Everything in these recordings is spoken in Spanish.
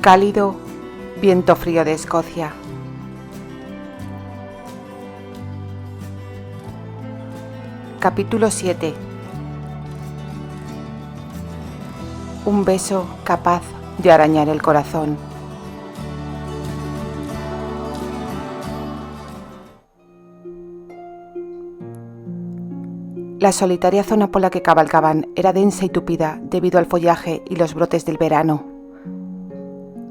Cálido viento frío de Escocia. Capítulo 7. Un beso capaz de arañar el corazón. La solitaria zona por la que cabalgaban era densa y tupida debido al follaje y los brotes del verano.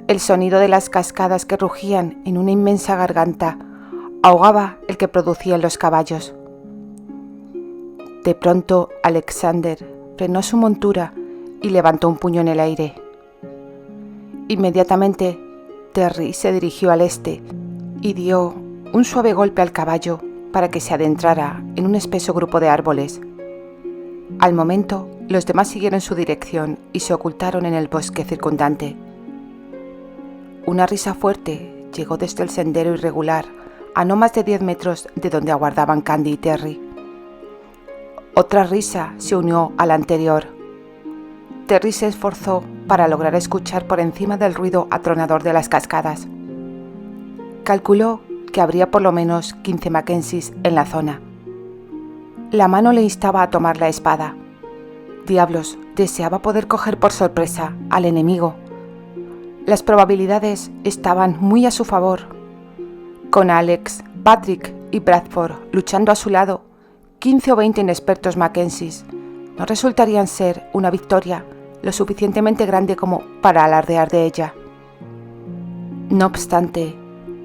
El sonido de las cascadas que rugían en una inmensa garganta ahogaba el que producían los caballos. De pronto, Alexander frenó su montura y levantó un puño en el aire. Inmediatamente, Terry se dirigió al este y dio un suave golpe al caballo para que se adentrara en un espeso grupo de árboles. Al momento, los demás siguieron su dirección y se ocultaron en el bosque circundante. Una risa fuerte llegó desde el sendero irregular a no más de 10 metros de donde aguardaban Candy y Terry. Otra risa se unió a la anterior. Terry se esforzó para lograr escuchar por encima del ruido atronador de las cascadas. Calculó que habría por lo menos 15 Mackenzies en la zona. La mano le instaba a tomar la espada. Diablos, deseaba poder coger por sorpresa al enemigo. Las probabilidades estaban muy a su favor. Con Alex, Patrick y Bradford luchando a su lado, 15 o 20 inexpertos Mackenzies no resultarían ser una victoria lo suficientemente grande como para alardear de ella. No obstante,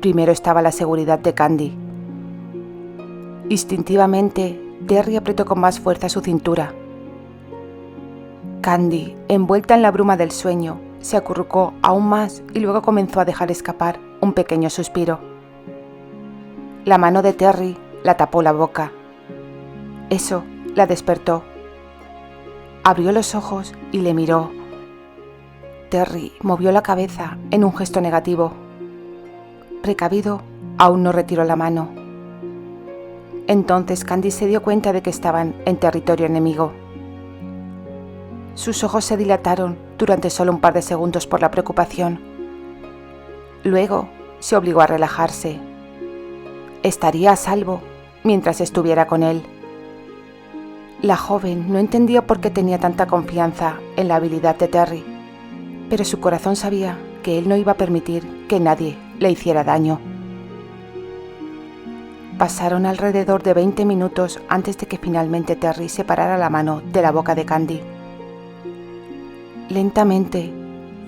primero estaba la seguridad de Candy. Instintivamente, Terry apretó con más fuerza su cintura. Candy, envuelta en la bruma del sueño, se acurrucó aún más y luego comenzó a dejar escapar un pequeño suspiro. La mano de Terry la tapó la boca. Eso la despertó. Abrió los ojos y le miró. Terry movió la cabeza en un gesto negativo. Precavido, aún no retiró la mano. Entonces Candy se dio cuenta de que estaban en territorio enemigo. Sus ojos se dilataron durante solo un par de segundos por la preocupación. Luego se obligó a relajarse. Estaría a salvo mientras estuviera con él. La joven no entendía por qué tenía tanta confianza en la habilidad de Terry, pero su corazón sabía que él no iba a permitir que nadie le hiciera daño. Pasaron alrededor de 20 minutos antes de que finalmente Terry separara la mano de la boca de Candy. Lentamente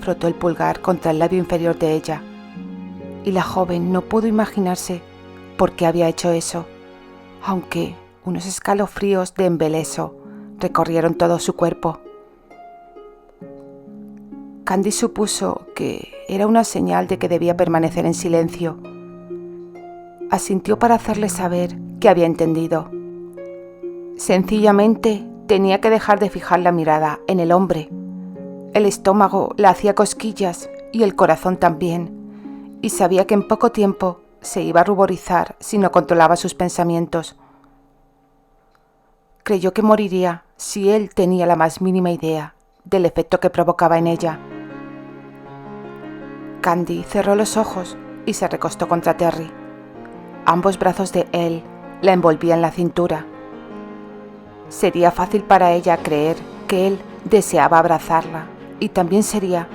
frotó el pulgar contra el labio inferior de ella, y la joven no pudo imaginarse por qué había hecho eso, aunque unos escalofríos de embeleso recorrieron todo su cuerpo. Candy supuso que era una señal de que debía permanecer en silencio. Asintió para hacerle saber que había entendido. Sencillamente tenía que dejar de fijar la mirada en el hombre. El estómago le hacía cosquillas y el corazón también, y sabía que en poco tiempo se iba a ruborizar si no controlaba sus pensamientos. Creyó que moriría si él tenía la más mínima idea del efecto que provocaba en ella. Candy cerró los ojos y se recostó contra Terry. Ambos brazos de él la envolvían la cintura. Sería fácil para ella creer que él deseaba abrazarla, y también sería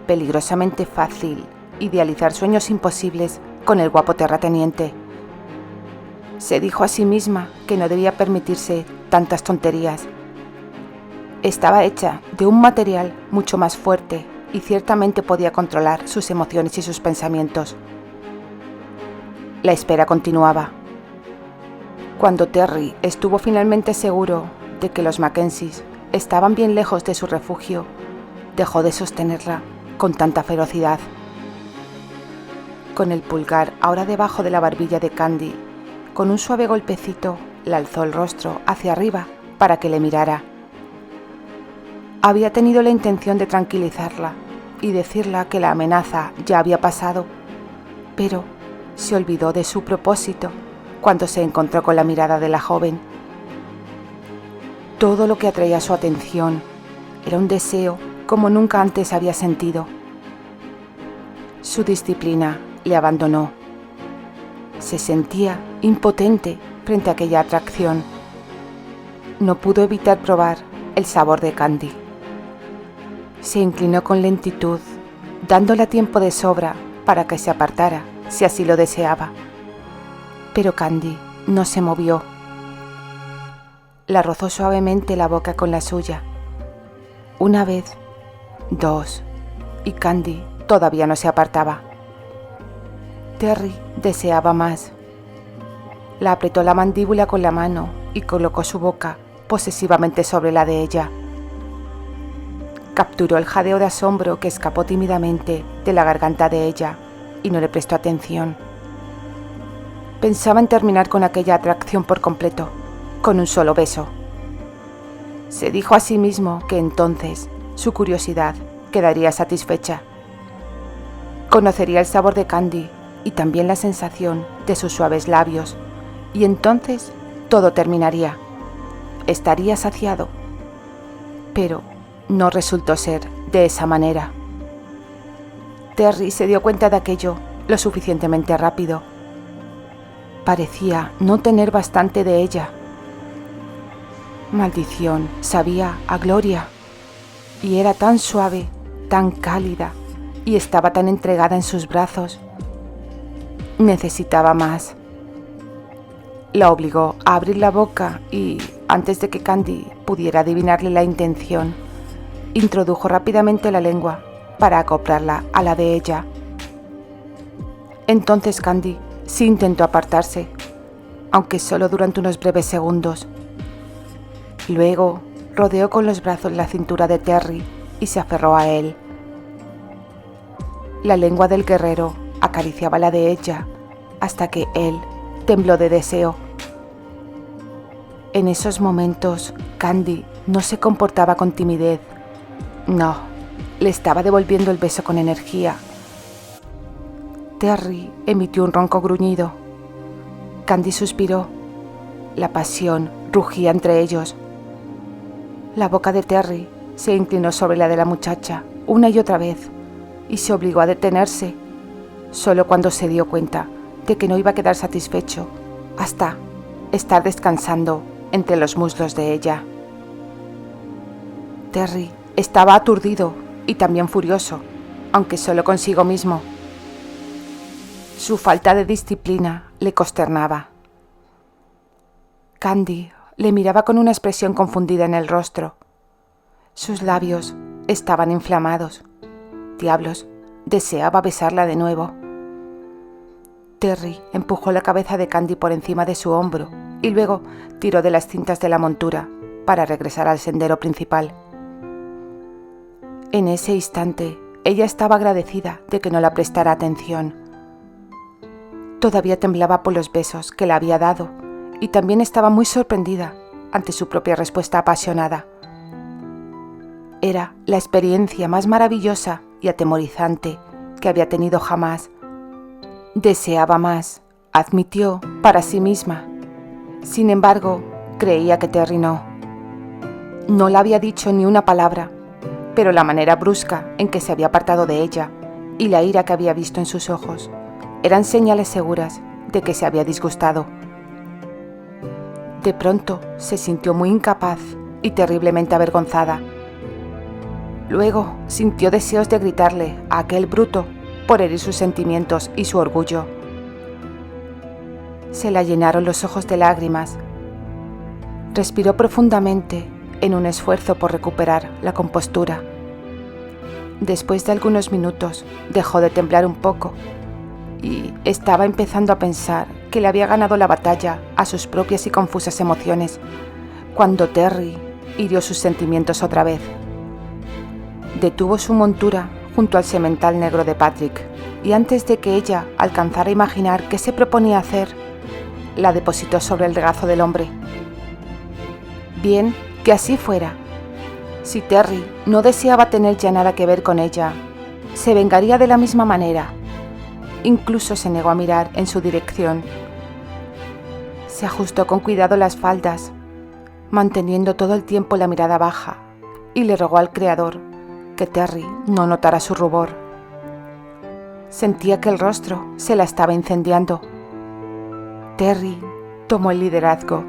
peligrosamente fácil idealizar sueños imposibles con el guapo terrateniente. Se dijo a sí misma que no debía permitirse tantas tonterías. Estaba hecha de un material mucho más fuerte y ciertamente podía controlar sus emociones y sus pensamientos. La espera continuaba. Cuando Terry estuvo finalmente seguro de que los Mackenzies estaban bien lejos de su refugio, dejó de sostenerla con tanta ferocidad. Con el pulgar ahora debajo de la barbilla de Candy, con un suave golpecito, le alzó el rostro hacia arriba para que le mirara. Había tenido la intención de tranquilizarla y decirle que la amenaza ya había pasado, pero se olvidó de su propósito cuando se encontró con la mirada de la joven. Todo lo que atraía su atención era un deseo como nunca antes había sentido. Su disciplina le abandonó. Se sentía impotente frente a aquella atracción. No pudo evitar probar el sabor de Candy. Se inclinó con lentitud, dándole tiempo de sobra para que se apartara, si así lo deseaba. Pero Candy no se movió. La rozó suavemente la boca con la suya. Una vez, dos, y Candy todavía no se apartaba. Terry deseaba más. La apretó la mandíbula con la mano y colocó su boca posesivamente sobre la de ella. Capturó el jadeo de asombro que escapó tímidamente de la garganta de ella y no le prestó atención. Pensaba en terminar con aquella atracción por completo, con un solo beso. Se dijo a sí mismo que entonces su curiosidad quedaría satisfecha. Conocería el sabor de Candy y también la sensación de sus suaves labios, y entonces todo terminaría. Estaría saciado. Pero no resultó ser de esa manera. Terry se dio cuenta de aquello lo suficientemente rápido. Parecía no tener bastante de ella. Maldición, sabía a gloria. Y era tan suave, tan cálida, y estaba tan entregada en sus brazos. Necesitaba más. La obligó a abrir la boca y, antes de que Candy pudiera adivinarle la intención, introdujo rápidamente la lengua para acoplarla a la de ella. Entonces Candy sí intentó apartarse, aunque solo durante unos breves segundos. Luego rodeó con los brazos la cintura de Terry y se aferró a él. La lengua del guerrero acariciaba la de ella hasta que él tembló de deseo. En esos momentos, Candy no se comportaba con timidez. No, le estaba devolviendo el beso con energía. Terry emitió un ronco gruñido. Candy suspiró. La pasión rugía entre ellos. La boca de Terry se inclinó sobre la de la muchacha una y otra vez y se obligó a detenerse, solo cuando se dio cuenta de que no iba a quedar satisfecho hasta estar descansando entre los muslos de ella. Terry estaba aturdido y también furioso, aunque solo consigo mismo. Su falta de disciplina le consternaba. Candy le miraba con una expresión confundida en el rostro. Sus labios estaban inflamados. Diablos, deseaba besarla de nuevo. Terry empujó la cabeza de Candy por encima de su hombro y luego tiró de las cintas de la montura para regresar al sendero principal. En ese instante, ella estaba agradecida de que no la prestara atención. Todavía temblaba por los besos que le había dado y también estaba muy sorprendida ante su propia respuesta apasionada. Era la experiencia más maravillosa y atemorizante que había tenido jamás. Deseaba más, admitió para sí misma. Sin embargo, creía que Terry no. No le había dicho ni una palabra, pero la manera brusca en que se había apartado de ella y la ira que había visto en sus ojos eran señales seguras de que se había disgustado. De pronto se sintió muy incapaz y terriblemente avergonzada. Luego sintió deseos de gritarle a aquel bruto por herir sus sentimientos y su orgullo. Se la llenaron los ojos de lágrimas. Respiró profundamente en un esfuerzo por recuperar la compostura. Después de algunos minutos dejó de temblar un poco y estaba empezando a pensar que le había ganado la batalla a sus propias y confusas emociones cuando Terry hirió sus sentimientos otra vez. Detuvo su montura junto al semental negro de Patrick y antes de que ella alcanzara a imaginar qué se proponía hacer, la depositó sobre el regazo del hombre. Bien, que así fuera. Si Terry no deseaba tener ya nada que ver con ella, se vengaría de la misma manera. Incluso se negó a mirar en su dirección. Se ajustó con cuidado las faldas, manteniendo todo el tiempo la mirada baja, y le rogó al Creador que Terry no notara su rubor. Sentía que el rostro se la estaba incendiando. Terry tomó el liderazgo.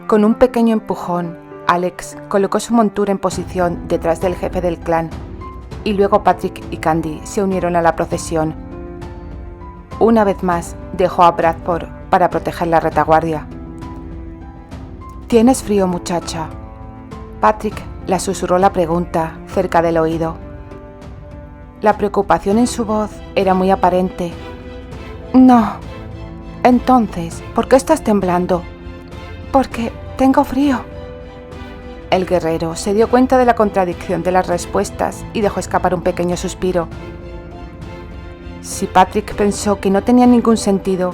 Con un pequeño empujón, Alex colocó su montura en posición detrás del jefe del clan y luego Patrick y Candy se unieron a la procesión. Una vez más, dejó a Bradford para proteger la retaguardia. «¿Tienes frío, muchacha?». Patrick le susurró la pregunta cerca del oído. La preocupación en su voz era muy aparente. «No». «Entonces, ¿por qué estás temblando?» «Porque tengo frío». El guerrero se dio cuenta de la contradicción de las respuestas y dejó escapar un pequeño suspiro. Si Patrick pensó que no tenía ningún sentido,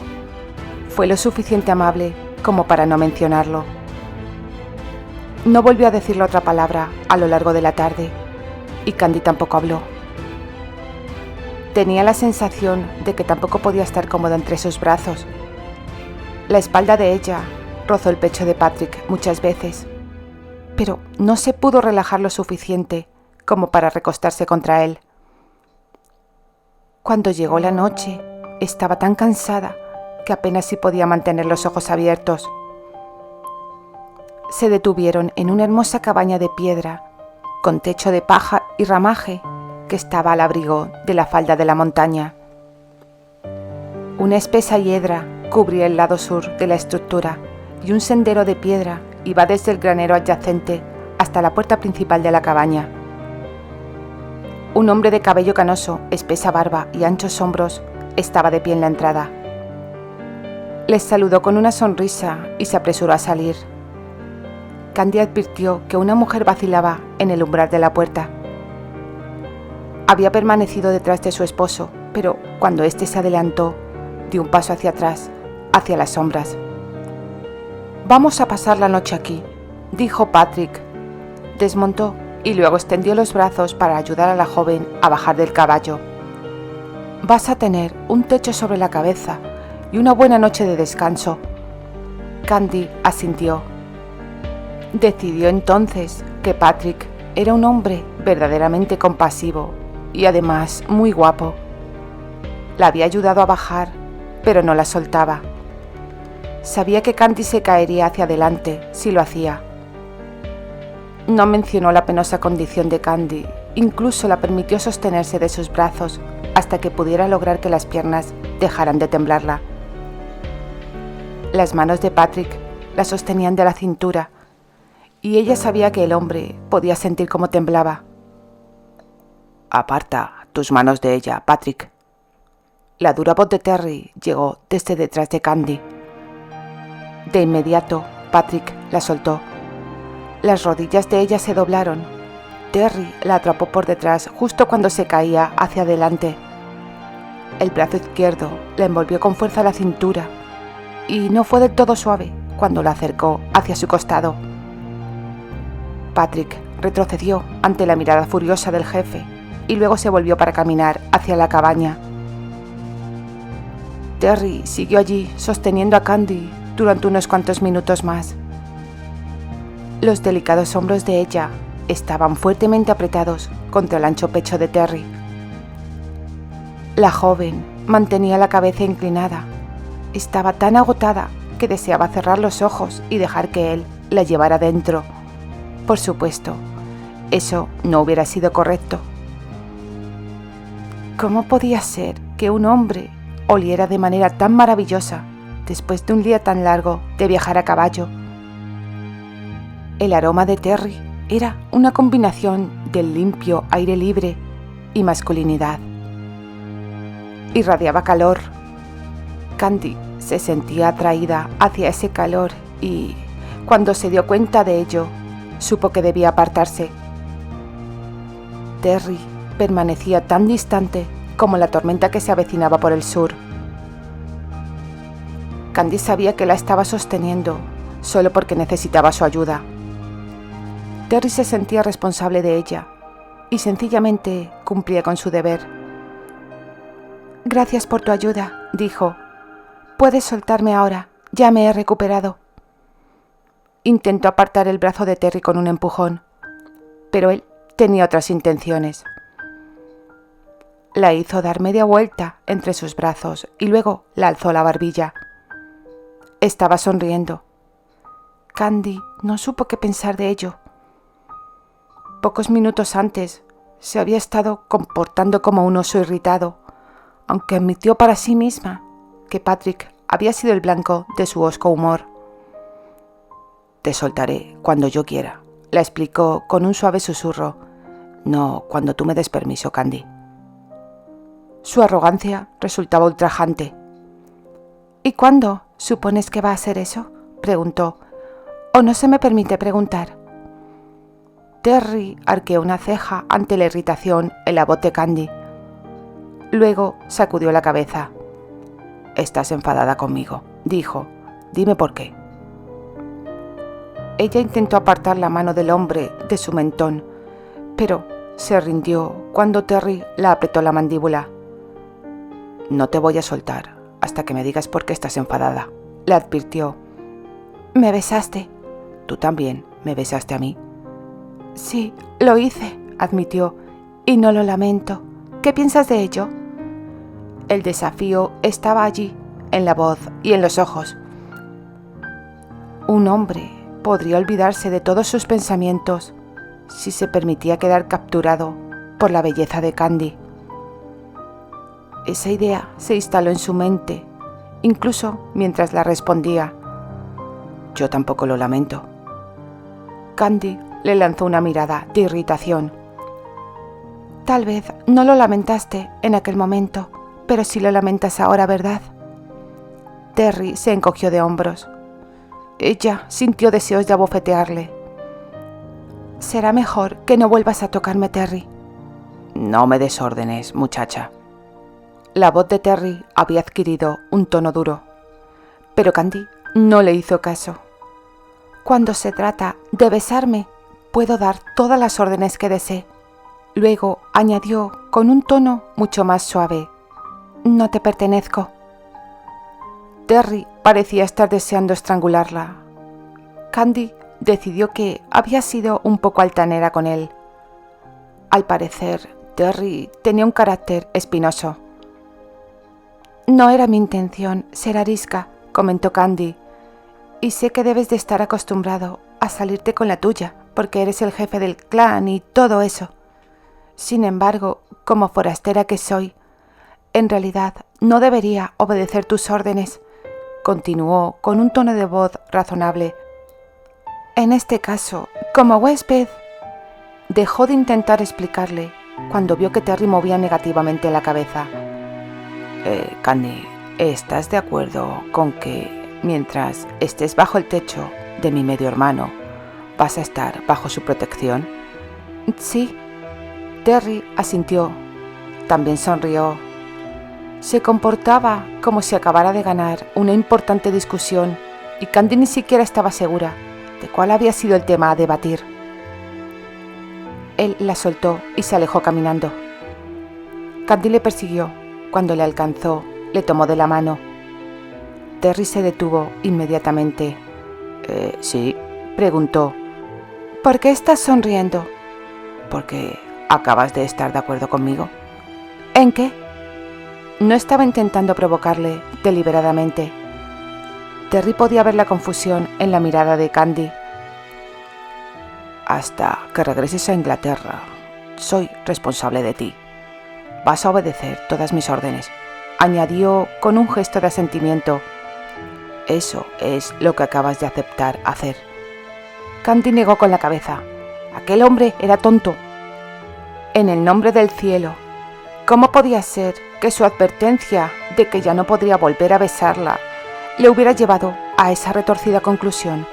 fue lo suficiente amable como para no mencionarlo. No volvió a decirle otra palabra a lo largo de la tarde, y Candy tampoco habló. Tenía la sensación de que tampoco podía estar cómoda entre sus brazos. La espalda de ella rozó el pecho de Patrick muchas veces, pero no se pudo relajar lo suficiente como para recostarse contra él. Cuando llegó la noche, estaba tan cansada que apenas si podía mantener los ojos abiertos. Se detuvieron en una hermosa cabaña de piedra, con techo de paja y ramaje, que estaba al abrigo de la falda de la montaña. Una espesa hiedra cubría el lado sur de la estructura y un sendero de piedra iba desde el granero adyacente hasta la puerta principal de la cabaña. Un hombre de cabello canoso, espesa barba y anchos hombros estaba de pie en la entrada. Les saludó con una sonrisa y se apresuró a salir. Candy advirtió que una mujer vacilaba en el umbral de la puerta. Había permanecido detrás de su esposo, pero cuando éste se adelantó, dio un paso hacia atrás, hacia las sombras. «Vamos a pasar la noche aquí», dijo Patrick. Desmontó y luego extendió los brazos para ayudar a la joven a bajar del caballo. «Vas a tener un techo sobre la cabeza y una buena noche de descanso». Candy asintió. Decidió entonces que Patrick era un hombre verdaderamente compasivo y además muy guapo. La había ayudado a bajar, pero no la soltaba. Sabía que Candy se caería hacia adelante si lo hacía. No mencionó la penosa condición de Candy, incluso la permitió sostenerse de sus brazos hasta que pudiera lograr que las piernas dejaran de temblarla. Las manos de Patrick la sostenían de la cintura y ella sabía que el hombre podía sentir cómo temblaba. «Aparta tus manos de ella, Patrick». La dura voz de Terry llegó desde detrás de Candy. De inmediato, Patrick la soltó. Las rodillas de ella se doblaron. Terry la atrapó por detrás justo cuando se caía hacia adelante. El brazo izquierdo la envolvió con fuerza a la cintura y no fue del todo suave cuando la acercó hacia su costado. Patrick retrocedió ante la mirada furiosa del jefe y luego se volvió para caminar hacia la cabaña. Terry siguió allí sosteniendo a Candy durante unos cuantos minutos más. Los delicados hombros de ella estaban fuertemente apretados contra el ancho pecho de Terry. La joven mantenía la cabeza inclinada. Estaba tan agotada que deseaba cerrar los ojos y dejar que él la llevara dentro. Por supuesto, eso no hubiera sido correcto. ¿Cómo podía ser que un hombre oliera de manera tan maravillosa después de un día tan largo de viajar a caballo? El aroma de Terry era una combinación del limpio aire libre y masculinidad. Irradiaba calor. Candy se sentía atraída hacia ese calor y, cuando se dio cuenta de ello, supo que debía apartarse. Terry permanecía tan distante como la tormenta que se avecinaba por el sur. Candy sabía que la estaba sosteniendo solo porque necesitaba su ayuda. Terry se sentía responsable de ella y sencillamente cumplía con su deber. «Gracias por tu ayuda», dijo. «Puedes soltarme ahora, ya me he recuperado». Intentó apartar el brazo de Terry con un empujón, pero él tenía otras intenciones. La hizo dar media vuelta entre sus brazos y luego la alzó la barbilla. Estaba sonriendo. Candy no supo qué pensar de ello. Pocos minutos antes se había estado comportando como un oso irritado, aunque admitió para sí misma que Patrick había sido el blanco de su hosco humor. «Te soltaré cuando yo quiera», la explicó con un suave susurro. «No cuando tú me des permiso, Candy». Su arrogancia resultaba ultrajante. «¿Y cuándo supones que va a ser eso?», preguntó. «¿O no se me permite preguntar?». Terry arqueó una ceja ante la irritación en la voz de Candy. Luego sacudió la cabeza. «Estás enfadada conmigo», dijo. «Dime por qué». Ella intentó apartar la mano del hombre de su mentón, pero se rindió cuando Terry la apretó la mandíbula. «No te voy a soltar hasta que me digas por qué estás enfadada», le advirtió. «Me besaste». «Tú también me besaste a mí». «Sí, lo hice», admitió, «y no lo lamento. ¿Qué piensas de ello?». El desafío estaba allí, en la voz y en los ojos. Un hombre podría olvidarse de todos sus pensamientos si se permitía quedar capturado por la belleza de Candy. Esa idea se instaló en su mente, incluso mientras la respondía. «Yo tampoco lo lamento». Candy le lanzó una mirada de irritación. «Tal vez no lo lamentaste en aquel momento, pero sí lo lamentas ahora, ¿verdad?». Terry se encogió de hombros. Ella sintió deseos de abofetearle. «Será mejor que no vuelvas a tocarme, Terry». «No me des órdenes, muchacha». La voz de Terry había adquirido un tono duro, pero Candy no le hizo caso. «Cuando se trata de besarme, puedo dar todas las órdenes que desee». Luego añadió con un tono mucho más suave. «No te pertenezco». Terry parecía estar deseando estrangularla. Candy decidió que había sido un poco altanera con él. Al parecer, Terry tenía un carácter espinoso. «No era mi intención ser arisca», comentó Candy, «y sé que debes de estar acostumbrado a salirte con la tuya, porque eres el jefe del clan y todo eso. Sin embargo, como forastera que soy, en realidad no debería obedecer tus órdenes», continuó con un tono de voz razonable. «En este caso, como huésped». Dejó de intentar explicarle cuando vio que Terry movía negativamente la cabeza. «Candy, ¿estás de acuerdo con que mientras estés bajo el techo de mi medio hermano, vas a estar bajo su protección?» «Sí». Terry asintió. También sonrió. Se comportaba como si acabara de ganar una importante discusión y Candy ni siquiera estaba segura de cuál había sido el tema a debatir. Él la soltó y se alejó caminando. Candy le persiguió. Cuando le alcanzó, le tomó de la mano. Terry se detuvo inmediatamente. «¿Sí?», preguntó. «¿Por qué estás sonriendo?». «Porque acabas de estar de acuerdo conmigo». «¿En qué?». No estaba intentando provocarle deliberadamente. Terry podía ver la confusión en la mirada de Candy. «Hasta que regreses a Inglaterra, soy responsable de ti. Vas a obedecer todas mis órdenes», añadió con un gesto de asentimiento. «Eso es lo que acabas de aceptar hacer». Candy negó con la cabeza. Aquel hombre era tonto. En el nombre del cielo, ¿cómo podía ser que su advertencia de que ya no podría volver a besarla le hubiera llevado a esa retorcida conclusión?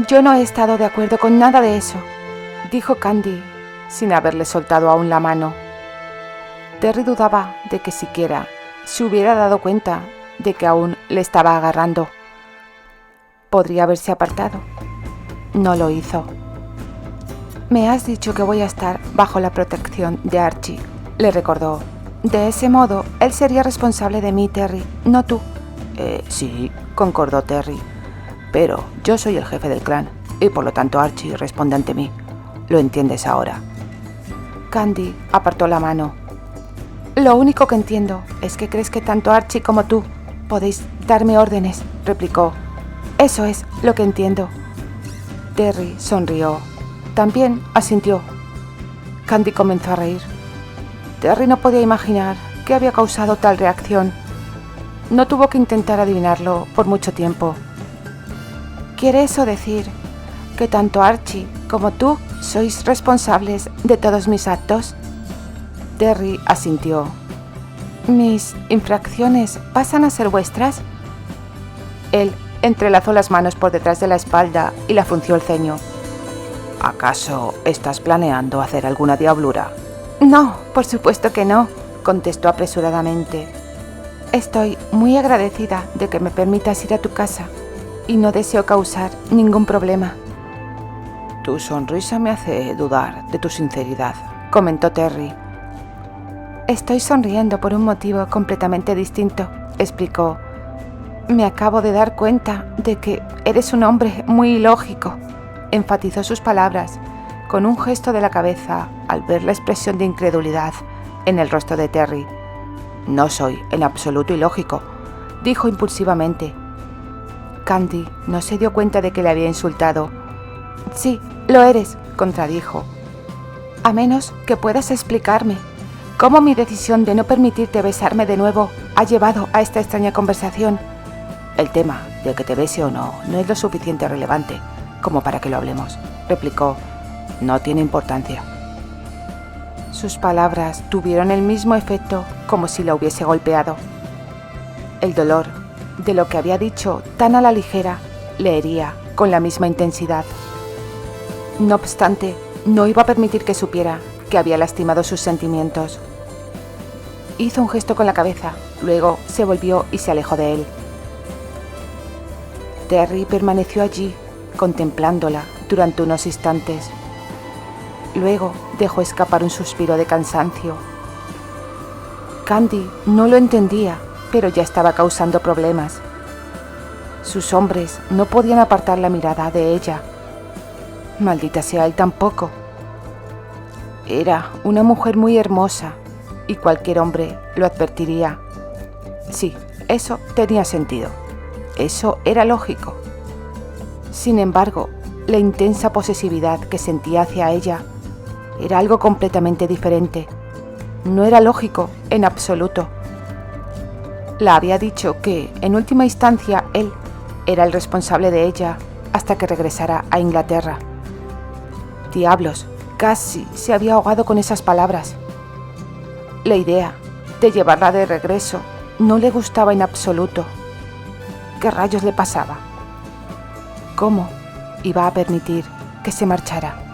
«Yo no he estado de acuerdo con nada de eso», dijo Candy, sin haberle soltado aún la mano. Terry dudaba de que siquiera se hubiera dado cuenta de que aún le estaba agarrando. Podría haberse apartado. No lo hizo. «Me has dicho que voy a estar bajo la protección de Archie», le recordó. «De ese modo, él sería responsable de mí, Terry, no tú». Sí», concordó Terry, «pero yo soy el jefe del clan y por lo tanto Archie responde ante mí. ¿Lo entiendes ahora?». Candy apartó la mano. Lo único que entiendo es que crees que tanto Archie como tú podéis darme órdenes, replicó. Eso es lo que entiendo. Terry sonrió. También asintió. Candy comenzó a reír. Terry no podía imaginar qué había causado tal reacción. No tuvo que intentar adivinarlo por mucho tiempo. ¿Quiere eso decir que tanto Archie como tú sois responsables de todos mis actos? Terry asintió. ¿Mis infracciones pasan a ser vuestras? Él entrelazó las manos por detrás de la espalda y la frunció el ceño. ¿Acaso estás planeando hacer alguna diablura? No, por supuesto que no, contestó apresuradamente. Estoy muy agradecida de que me permitas ir a tu casa y no deseo causar ningún problema. Tu sonrisa me hace dudar de tu sinceridad, comentó Terry. Estoy sonriendo por un motivo completamente distinto, explicó. Me acabo de dar cuenta de que eres un hombre muy ilógico, enfatizó sus palabras con un gesto de la cabeza al ver la expresión de incredulidad en el rostro de Terry. No soy en absoluto ilógico, dijo impulsivamente. Candy no se dio cuenta de que le había insultado. Sí, lo eres, contradijo. A menos que puedas explicarme cómo mi decisión de no permitirte besarme de nuevo ha llevado a esta extraña conversación. El tema de que te bese o no es lo suficiente relevante como para que lo hablemos, replicó. No tiene importancia. Sus palabras tuvieron el mismo efecto como si la hubiese golpeado. El dolor de lo que había dicho tan a la ligera le hería con la misma intensidad. No obstante, no iba a permitir que supiera que había lastimado sus sentimientos. Hizo un gesto con la cabeza, luego se volvió y se alejó de él. Terry permaneció allí, contemplándola durante unos instantes. Luego dejó escapar un suspiro de cansancio. Candy no lo entendía, pero ya estaba causando problemas. Sus hombres no podían apartar la mirada de ella. Maldita sea él tampoco. Era una mujer muy hermosa y cualquier hombre lo advertiría. Sí, eso tenía sentido. Eso era lógico. Sin embargo, la intensa posesividad que sentía hacia ella era algo completamente diferente. No era lógico en absoluto. La había dicho que, en última instancia, él era el responsable de ella hasta que regresara a Inglaterra. Diablos, casi se había ahogado con esas palabras. La idea de llevarla de regreso no le gustaba en absoluto. ¿Qué rayos le pasaba? ¿Cómo iba a permitir que se marchara?